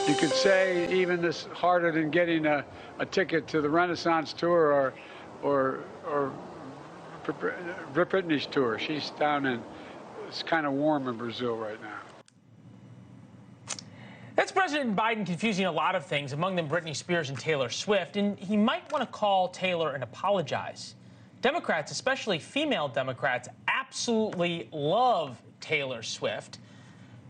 You could say even this harder than getting a ticket to the Renaissance tour or Britney's tour. She's down in, it's kind of warm in Brazil right now. That's President Biden confusing a lot of things, among them Britney Spears and Taylor Swift, and he might want to call Taylor and apologize. Democrats, especially female Democrats, absolutely love Taylor Swift.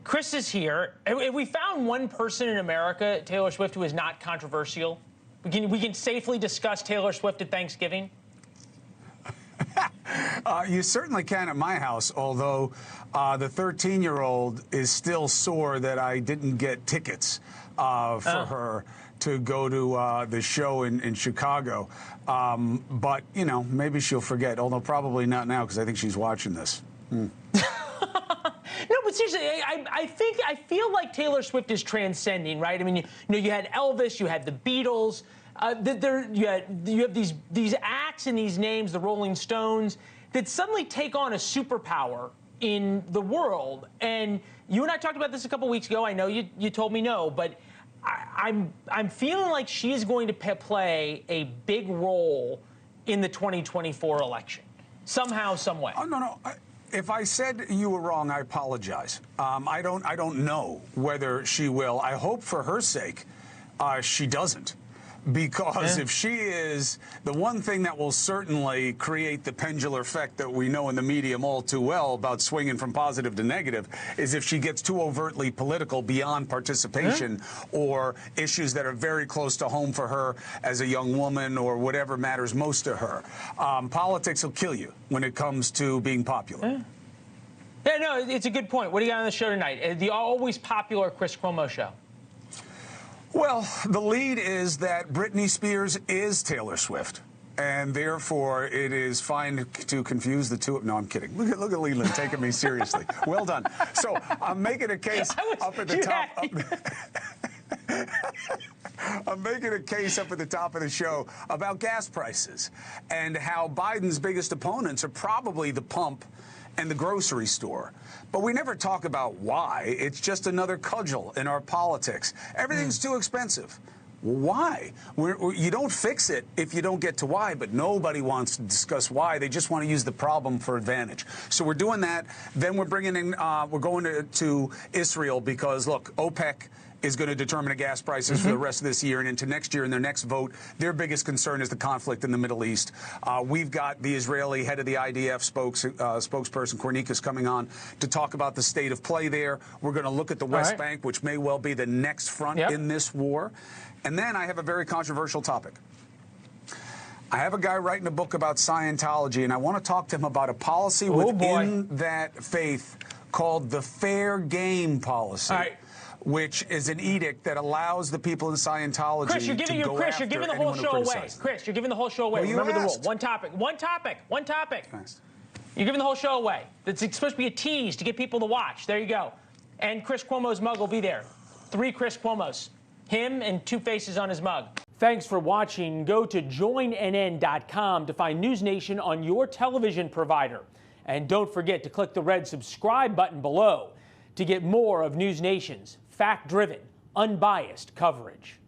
Chris is here. If we found one person in America, Taylor Swift, who is not controversial, we can safely discuss Taylor Swift at Thanksgiving. You certainly can at my house, although the 13-year-old is still sore that I didn't get tickets for her to go to the show in Chicago. But, you know, maybe she'll forget, although probably not now because I think she's watching this. No, but seriously, I feel like Taylor Swift is transcending, right? I mean, you had Elvis, you had the Beatles. You have these acts and these names, the Rolling Stones, that suddenly take on a superpower in the world. And you and I talked about this a couple weeks ago. I know you told me no, but I'm feeling like she is going to play a big role in the 2024 election, somehow, some way. Oh, no. If I said you were wrong, I apologize. I don't know whether she will. I hope for her sake she doesn't. Because if she is, the one thing that will certainly create the pendular effect that we know in the medium all too well about swinging from positive to negative is if she gets too overtly political beyond participation or issues that are very close to home for her as a young woman or whatever matters most to her. Politics will kill you when it comes to being popular. Yeah, no, it's a good point. What do you got on the show tonight? The always popular Chris Cuomo show. Well, the lead is that Britney Spears is Taylor Swift, and therefore it is fine to confuse the two. No, I'm kidding. Look at Leland taking me seriously. Well done. So I'm making a case up at the top. I'm making a case up at the top of the show about gas prices and how Biden's biggest opponents are probably the pump and the grocery store. But we never talk about why. It's just another cudgel in our politics. Everything's too expensive. Why? You don't fix it if you don't get to why, but nobody wants to discuss why. They just want to use the problem for advantage. So we're doing that. Then we're bringing in, we're going to Israel because, look, OPEC is going to determine the gas prices for the rest of this year and into next year in their next vote. Their biggest concern is the conflict in the Middle East. We've got the Israeli head of the IDF spokesperson, Kornikas, coming on to talk about the state of play there. We're going to look at the West Bank, which may well be the next front in this war. And then I have a very controversial topic. I have a guy writing a book about Scientology, and I want to talk to him about a policy within that faith called the Fair Game Policy. Which is an edict that allows the people in Scientology Chris, you're giving the whole show away. Chris, you're giving the whole show away. Well, remember the rule. One topic. Nice. You're giving the whole show away. It's supposed to be a tease to get people to watch. There you go. And Chris Cuomo's mug will be there. 3 Chris Cuomos. Him and 2 faces on his mug. Thanks for watching. Go to joinnn.com to find NewsNation on your television provider. And don't forget to click the red subscribe button below to get more of NewsNation's fact-driven, unbiased coverage.